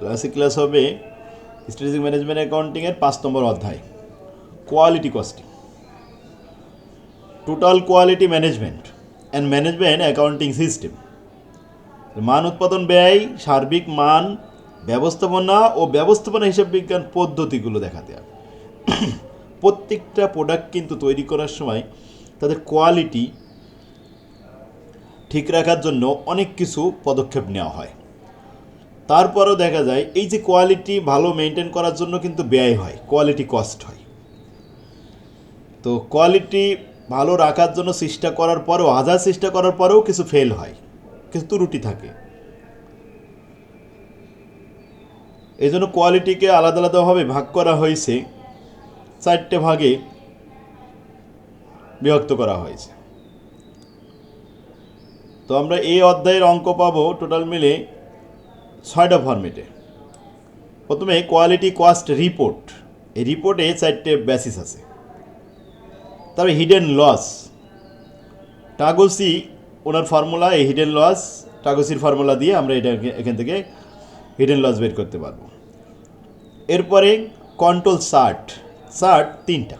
তো আজকে ক্লাস হবে স্ট্র্যাটেজিক ম্যানেজমেন্ট অ্যাকাউন্টিংয়ের 5 নম্বর অধ্যায়, quality costing, total quality management and management accounting system. মান উৎপাদন ব্যয়, সার্বিক মান ব্যবস্থাপনা ও ব্যবস্থাপনা হিসাব বিজ্ঞান পদ্ধতিগুলো দেখাতে হবে। প্রত্যেকটা প্রোডাক্ট কিন্তু তৈরি করার সময় তাদের কোয়ালিটি ঠিক রাখার জন্য অনেক কিছু পদক্ষেপ নেওয়া হয়। তারপরেও দেখা যায় এই যে কোয়ালিটি ভালো মেনটেন করার জন্য কিন্তু ব্যয় হয়, কোয়ালিটি কস্ট হয়। তো কোয়ালিটি ভালো রাখার জন্য চেষ্টা করার পরেও, চেষ্টা করার পরেও কিছু ফেল হয়, কিছু ত্রুটি থাকে। এই জন্য কোয়ালিটিকে আলাদা আলাদাভাবে ভাগ করা হয়েছে, 4টে ভাগে বিভক্ত করা হয়েছে। তো আমরা এই অধ্যায়ের অঙ্ক পাবো টোটাল মিলে 6টা ফরম্যাটে। প্রথমে কোয়ালিটি কস্ট রিপোর্ট। এই রিপোর্টে 4টে বেসিস আছে। তবে হিডেন লস, টাগোসি ওনার ফর্মুলা, এই হিডেন লস টাগোসির ফর্মুলা দিয়ে আমরা এখান থেকে হিডেন লস বের করতে পারবো। এরপরে কন্ট্রোল চার্ট, 3টা,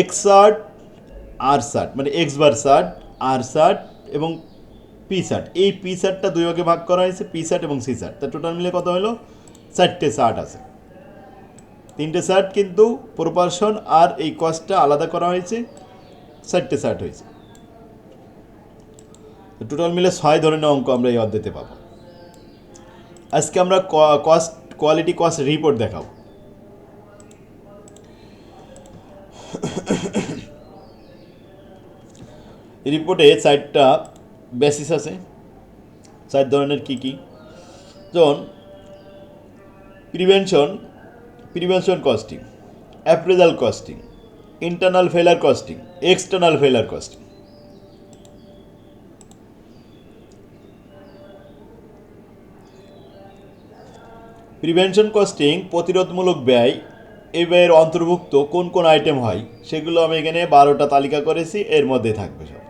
এক্স চার্ট, আর চার্ট, মানে এক্স বার চার্ট, আর চার্ট এবং পি চার্ট। এই পি চার্টটা 2 ভাগে ভাগ করা হয়েছে, পি চার্ট এবং সি চার্ট। তা টোটাল মিলে কত হলো? 4টে চার্ট আছে। 3টে চার্ট কিন্তু প্রপোর্শন আর এই কস্টটা আলাদা করা হয়েছে, 4টে চার্ট হয়েছে। টোটাল মিলে 6 ধরনের অঙ্ক আমরা এই অধ্যায়তে পাবো। আজকে আমরা কোয়ালিটি কস্ট রিপোর্ট দেখাবো। রিপোর্টে 4টা বেসিস আছে। 4 ধরনের কি কি? যেমন prevention costing, appraisal costing, internal ফেলার কস্টিং, এক্সটার্নাল ফেলার কস্টিং। প্রিভেনশন কস্টিং প্রতিরোধমূলক ব্যয়। এই ব্যয়ের অন্তর্ভুক্ত কোন কোন আইটেম হয় সেগুলো আমি এখানে 12টা তালিকা করেছি, এর মধ্যে থাকবে সব।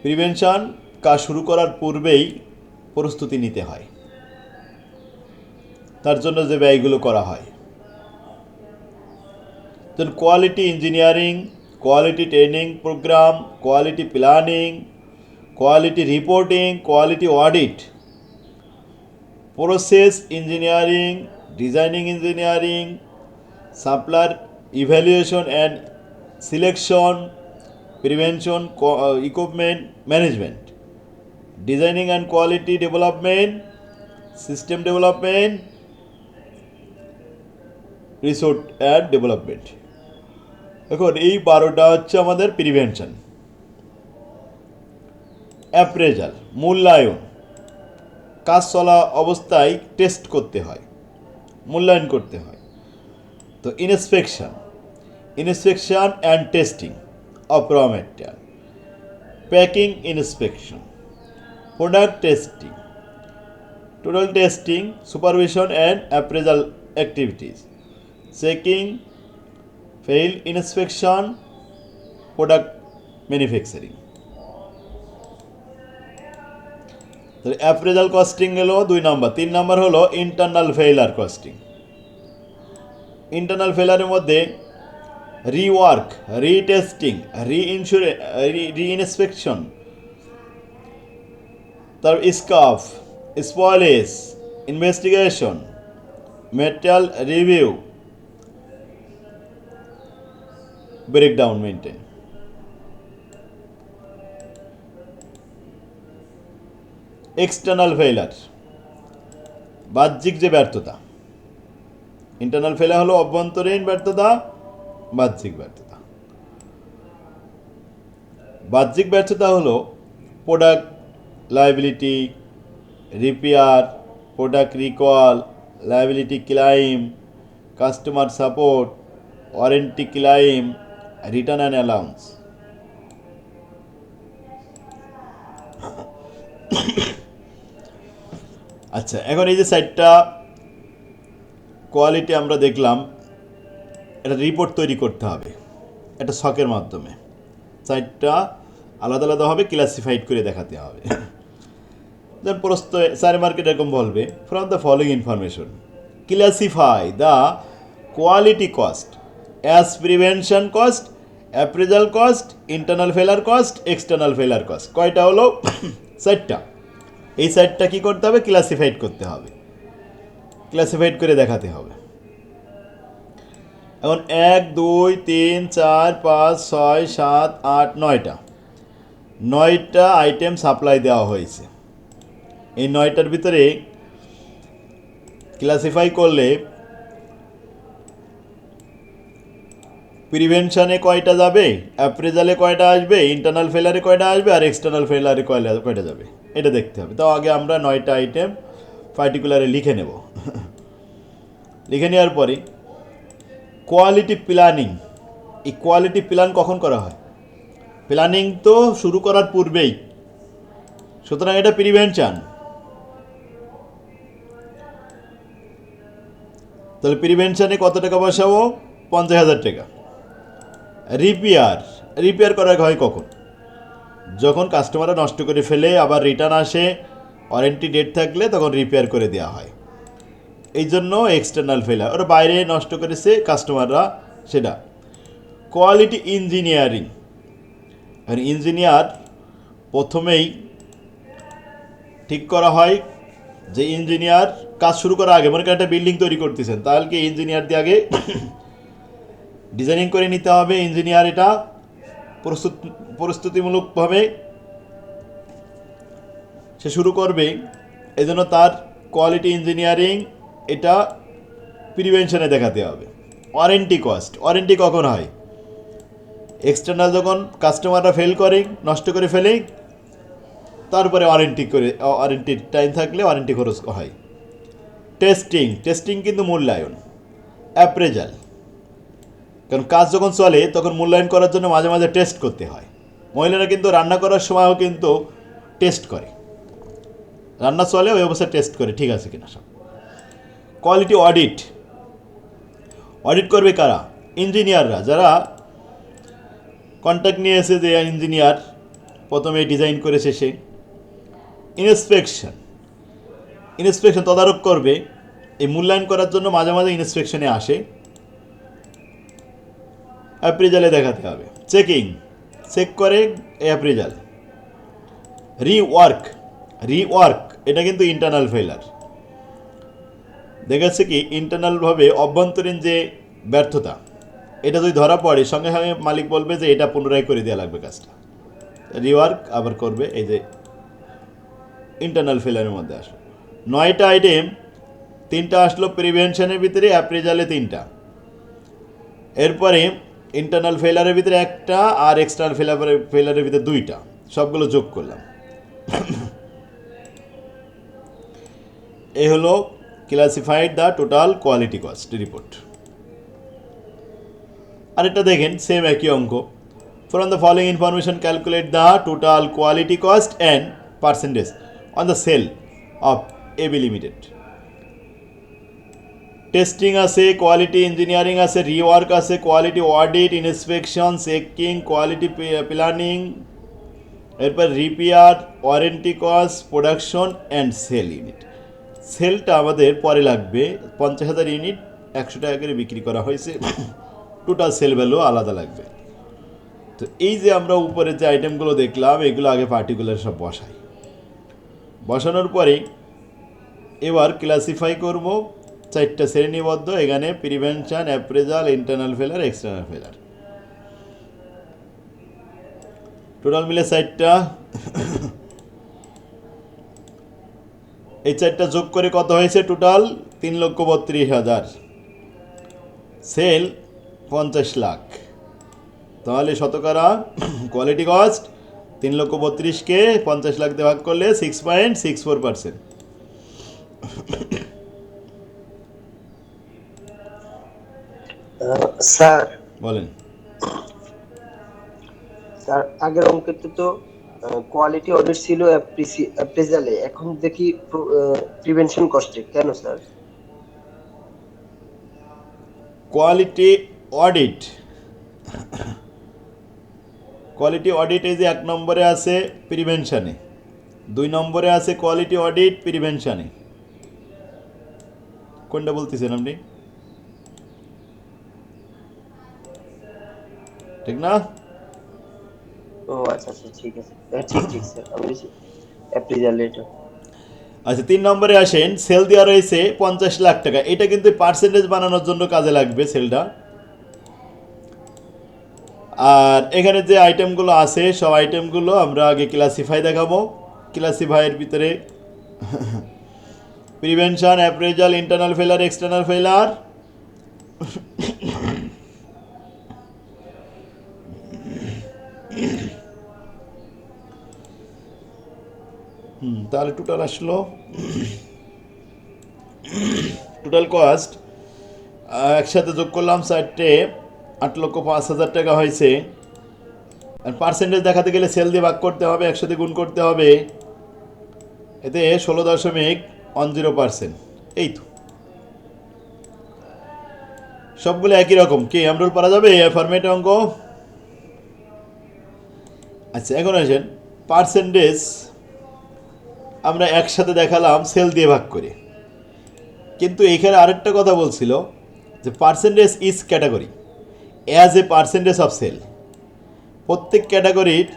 প্রিভেনশন কাজ শুরু করার পূর্বেই প্রস্তুতি নিতে হয়, তার জন্য যে ব্যয়গুলো করা হয়। যেমন quality engineering, quality training programme, quality planning, quality reporting, quality audit, process engineering, designing engineering, supplier evaluation and selection, prevention equipment management, designing and quality development, system development, resource and development. এখন এই 12টা হচ্ছে আমাদের prevention. Appraisal, মূল্যায়ন, কাজ চলা অবস্থায় test করতে হয়, মূল্যায়ন করতে হয়। তো inspection and testing of raw material, packing inspection, product testing, total testing, supervision and appraisal activities, checking, field inspection, product manufacturing. Appraisal costing গেল 2 নম্বর। 3 নম্বর হলো ইন্টারনাল ফেইলার কস্টিং। ইন্টারনাল ফেইলারের মধ্যে রিওয়ার্ক, রিটেস্টিং, রিইনস্পেকশন, তার scrap, spoilage, investigation, material review, breakdown maintain. External failure, বাহ্যিক যে ব্যর্থতা। ইন্টারনাল ফেইলার হলো অভ্যন্তরীণ ব্যর্থতা, বাহ্যিক ব্যর্থতা। বাহ্যিক ব্যর্থতা হলো product liability, repair, product recall, liability claim, customer support, warranty claim, return and allowance. আচ্ছা, এখন এই যে 4টা কোয়ালিটি আমরা দেখলাম, এটা রিপোর্ট তৈরি করতে হবে একটা ছকের মাধ্যমে। 4টা আলাদা আলাদাভাবে ক্লাসিফাইড করে দেখাতে হবে। দেন প্রস্ত 4 মার্কেট এরকম বলবে from the following information classify the quality cost as prevention cost, appraisal cost, internal ফেলার কস্ট, এক্সটার্নাল ফেলার কস্ট। কয়টা হলো? 4টা। এই 4টা কী করতে হবে? ক্লাসিফাইড করতে হবে, ক্লাসিফাইড করে দেখাতে হবে। এখন 1 2 3 4 5 6 7 8 9টা আইটেম সাপ্লাই দেওয়া হয়েছে। এই 9টার ভিতরে ক্লাসিফাই করলে প্রিভেনশনে কয়টা যাবে, অ্যাপ্রেজালে কয়টা আসবে, ইন্টারনাল ফেলারে কয়টা আসবে, আর এক্সটার্নাল ফেলারে কয়টা যাবে, এটা দেখতে হবে। তো আগে আমরা 9টা আইটেম পার্টিকুলারে লিখে নেব। লিখে নেওয়ার পরে কোয়ালিটি প্ল্যানিং, এই কোয়ালিটি প্ল্যান কখন করা হয়? প্ল্যানিং তো শুরু করার পূর্বেই, সুতরাং এটা প্রিভেনশন। তাহলে প্রিভেনশনে কত টাকা বসাবো? 50,000 টাকা। রিপেয়ার করা হয় কখন? যখন কাস্টমাররা নষ্ট করে ফেলে আবার রিটার্ন আসে, ওয়ারেন্টি ডেট থাকলে তখন রিপেয়ার করে দেওয়া হয়। এই জন্য এক্সটার্নাল ফেলার, ওরা বাইরে নষ্ট করেছে কাস্টমাররা, সেটা। কোয়ালিটি ইঞ্জিনিয়ারিং, আর ইঞ্জিনিয়ার প্রথমেই ঠিক করা হয় যে ইঞ্জিনিয়ার কাজ শুরু করার আগে, মনে করেন একটা বিল্ডিং তৈরি করতেছেন, তাহলে কি ইঞ্জিনিয়ার দিয়ে আগে ডিজাইনিং করে নিতে হবে। ইঞ্জিনিয়ার এটা প্রস্তুতিমূলকভাবে সে শুরু করবে, এই জন্য তার কোয়ালিটি ইঞ্জিনিয়ারিং এটা প্রিভেনশনে দেখাতে হবে। ওয়ারেন্টি কস্ট, ওয়ারেন্টি কখন হয়? এক্সটার্নাল যখন কাস্টমাররা ফেল করে, নষ্ট করে ফেলে, তারপরে ওয়ারেন্টির টাইম থাকলে ওয়ারেন্টি খরচ হয়। টেস্টিং কিন্তু মূল্যায়ন। অ্যাপ্রেজাল, কারণ কাজ যখন চলে তখন মূল্যায়ন করার জন্য মাঝে মাঝে টেস্ট করতে হয়। মহিলারা কিন্তু রান্না করার সময়ও কিন্তু টেস্ট করে, রান্না চলে ওই অবস্থায় টেস্ট করে ঠিক আছে কিনা সব। কোয়ালিটি অডিট করবে কারা? ইঞ্জিনিয়াররা, যারা কন্ট্যাক্ট নিয়ে এসে যে ইঞ্জিনিয়ার প্রথমে ডিজাইন করেছে সে। ইন্সপেকশন তদারক করবে, এই মূল্যায়ন করার জন্য মাঝে মাঝে ইন্সপেকশনে আসে। অ্যাপ্রিজালে দেখাতে হবে, চেক করে অ্যাপ্রিজাল। রিওয়ার্ক এটা কিন্তু ইন্টারনাল ফেলার। দেখাচ্ছে কি ইন্টারনালভাবে অভ্যন্তরীণ যে ব্যর্থতা, এটা যদি ধরা পড়ে সঙ্গে সঙ্গে মালিক বলবে যে এটা পুনরায় করে দেওয়া লাগবে কাজটা, রিওয়ার্ক আবার করবে। এই যে ইন্টারনাল ফেলারের মধ্যে আসলো 9টা আইটেম, 3টা আসলো প্রিভেনশনের ভিতরে, অ্যাপ্রিজালে 3টা, এরপরে ইন্টারনাল ফেলারের ভিতরে 1টা, আর এক্সটার্নাল ফেলারের ভিতরে 2টা, সবগুলো যোগ করলাম। এই হলো classified the total quality cost report. আরেকটা দেখেন, সেম একই অঙ্ক। From the following information calculate the total quality cost and percentage on the sale of AB limited. Testing আছে, কোয়ালিটি ইঞ্জিনিয়ারিং আছে, রিওয়ার্ক আছে, quality audit, inspection, checking, quality planning, এরপর repair, warranty cost, production and sale unit. সেলটা আমাদের পরে লাগবে। 50,000 unit 100 টাকা করে বিক্রি করা হয়েছে, টোটাল সেল ভ্যালু আলাদা লাগবে। তো এই যে আমরা উপরে যে আইটেমগুলো দেখলাম, এগুলো আগে পার্টিকুলার সব বসানোর পরে এবার ক্লাসিফাই করব 4টা শ্রেণীবদ্ধ। এখানে প্রিভেনশন, অ্যাপ্রেজাল, ইন্টারনাল ফেলার, এক্সটার্নাল ফেলার, টোটাল মিলে 4টা। এই 4টা যোগ করে কত হয়েছে? টোটাল 3,32,000। সেল 50 লাখ। তাহলে শতকরা কোয়ালিটি কস্ট 3,32,000-কে 50 লাখ দিয়ে ভাগ করলে 6.64%। স্যার বলেন। স্যার আগের অঙ্কেতে তো কোয়ালিটি অডিট ছিল অ্যাপ্রেজালে, এখন দেখি প্রিভেনশন কস্টে, কেন স্যার? কোয়ালিটি অডিট এই যে 1 নম্বরে আছে প্রিভেনশনে, 2 নম্বরে আছে কোয়ালিটি অডিট প্রিভেনশনে। কোনটা বলতেছেন আপনি? ঠিক না? ও আচ্ছা আচ্ছা, ঠিক আছে। ঠিক ঠিক স্যার, আমি বলছি অ্যাপ্রিজাল এটা। আচ্ছা, 3 নম্বরে আসেন, সেল দেওয়া রয়েছে 50 লাখ টাকা। এটা কিন্তু পার্সেন্টেজ বানানোর জন্য কাজে লাগবে সেলটা। আর এখানে যে আইটেমগুলো আছে সব আইটেমগুলো আমরা আগে ক্লাসিফাই দেখাবো। ক্লাসিফাইয়ের ভিতরে প্রিভেনশন, অ্যাপ্রেজাল, ইন্টারনাল ফেলার, এক্সটার্নাল ফেলার, তাহলে টোটাল আসলো, টোটাল কস্ট একসাথে যোগ করলাম 4টে 8,05,000 টাকা হয়েছে। আর পার্সেন্টেজ দেখাতে গেলে সেল দিয়ে ভাগ করতে হবে, একসাথে গুণ করতে হবে, এতে 16.10%। এই তো, সবগুলো একই রকম। কি আমরুল পারা যাবে এই ফরম্যাটে অঙ্ক? আচ্ছা, এখন আসেন পার্সেন্টেজ আমরা একসাথে দেখালাম সেল দিয়ে ভাগ করে, কিন্তু এখানে আরেকটা কথা বলছিল যে percentage is category as a percentage of sale. প্রত্যেক ক্যাটাগরির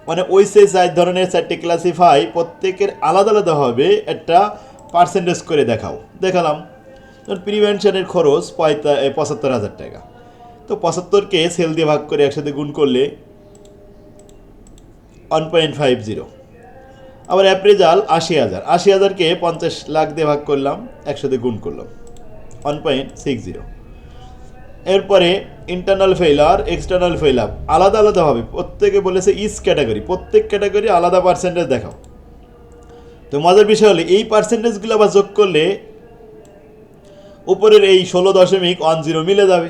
মানে ওই সেই 4 ধরনের 4টে ক্লাসিফাই, প্রত্যেকের আলাদা আলাদা হবে একটা পার্সেন্টেজ করে দেখালাম। যেমন প্রিভেনশনের খরচ 75,000 টাকা, তো 75কে সেল দিয়ে ভাগ করে একসাথে গুণ করলে 1.50। আবার অ্যাপ্রেজাল 80,000, 80,000কে 50 লাখ দিয়ে ভাগ করলাম, একসাথে গুণ করলাম 1.60। এরপরে ইন্টারনাল ফেইলার, এক্সটার্নাল ফেইলার আলাদা আলাদা হবে, প্রত্যেকে বলেছে ইচ ক্যাটাগরি, প্রত্যেক ক্যাটাগরি আলাদা পার্সেন্টেজ দেখাও। তো মজার বিষয় হলো এই পার্সেন্টেজগুলো আবার যোগ করলে উপরের এই 16.10 মিলে যাবে।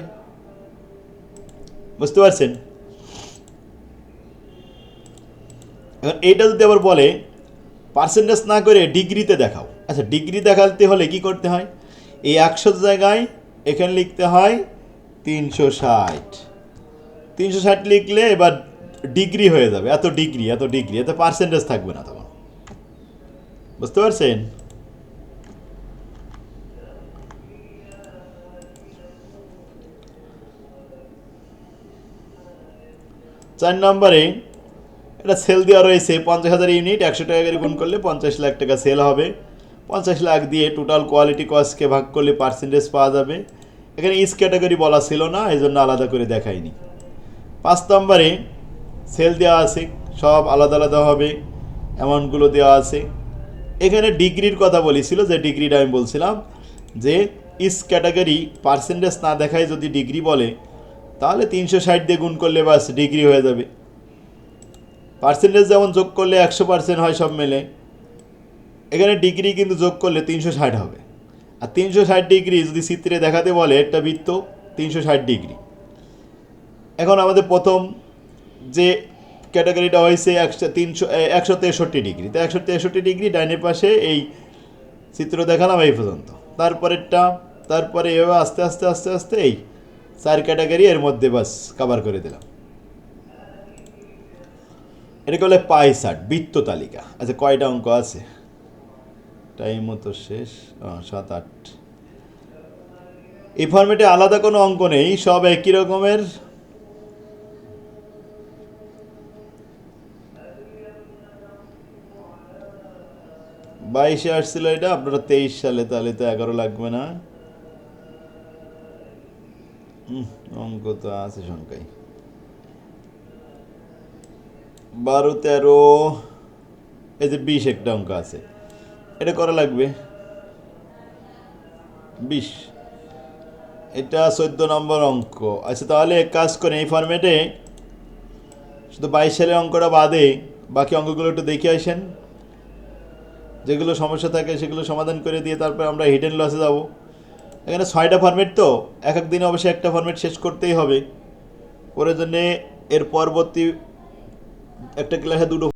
বুঝতে পারছেন? এখন এইটা যদি আবার বলে পার্সেন্টেজ না করে ডিগ্রিতে দেখাও, আচ্ছা ডিগ্রি দেখাতে হলে কি করতে হয়? এই 100 জায়গায় এখানে লিখতে হয় 360। 360 লিখলে এবার ডিগ্রি হয়ে যাবে, এত ডিগ্রি এত ডিগ্রি, এত পার্সেন্টেজ থাকবে না তখন। বুঝতে পারছেন? চার নম্বরে এটা সেল দেওয়া রয়েছে 50,000 ইউনিট, 100 টাকা করে গুণ করলে 50 লাখ টাকা সেল হবে। 50 লাখ দিয়ে টোটাল কোয়ালিটি কস্টকে ভাগ করলে পার্সেন্টেজ পাওয়া যাবে। এখানে ইস ক্যাটাগরি বলা ছিল না, এই জন্য আলাদা করে দেখাইনি। 5 নম্বরে সেল দেওয়া আছে, সব আলাদা আলাদা হবে, অ্যামাউন্টগুলো দেওয়া আছে। এখানে ডিগ্রির কথা বলেছিল, যে ডিগ্রিটা আমি বলছিলাম যে ইস ক্যাটাগরি পার্সেন্টেজ না দেখায় যদি ডিগ্রি বলে তাহলে 360 দিয়ে গুণ করলে বাস ডিগ্রি হয়ে যাবে। পার্সেন্টেজ যেমন যোগ করলে 100% হয় সব মেলে, এখানে ডিগ্রি কিন্তু যোগ করলে 360 হবে। আর 360 ডিগ্রি যদি চিত্রে দেখাতে বলে একটা বৃত্ত 360 ডিগ্রি। এখন আমাদের প্রথম যে ক্যাটাগরিটা হয়েছে 163 ডিগ্রি, তো 163 ডিগ্রি ডাইনের পাশে এই চিত্র দেখালাম এই পর্যন্ত। তারপরেরটা, তারপরে এভাবে আস্তে আস্তে আস্তে আস্তে এই 4 ক্যাটাগরি এর মধ্যে বাস কভার করে দিলাম। এটাকে বলে পাই চার্ট, বৃত্ত তালিকা। আচ্ছা, কয়টা অঙ্ক আছে? টাইমও তো শেষ, 7-8। এই ফর্মেটে আলাদা কোনো অঙ্ক নেই, সব একই রকমের। বাইশে আসছিল এটা, আপনারা 23 সালে, তাহলে তো 11 লাগবে না। অঙ্ক তো আছে সংখ্যায় 12, 13, এই যে 20 একটা অঙ্ক আছে, এটা করা লাগবে 20। এটা 14 নম্বর অঙ্ক। আচ্ছা, তাহলে এক কাজ করে এই ফরম্যাটে শুধু 22 সালের অঙ্কটা বাদে বাকি অঙ্কগুলো একটু দেখে আসেন, যেগুলো সমস্যা থাকে সেগুলো সমাধান করে দিয়ে তারপর আমরা হিডেন লসে যাব। এখানে 6টা ফরম্যাট, তো এক এক দিনে অবশ্যই একটা ফরম্যাট শেষ করতেই হবে। প্রয়োজনে এর পরবর্তী একটা ক্লাসে 2টো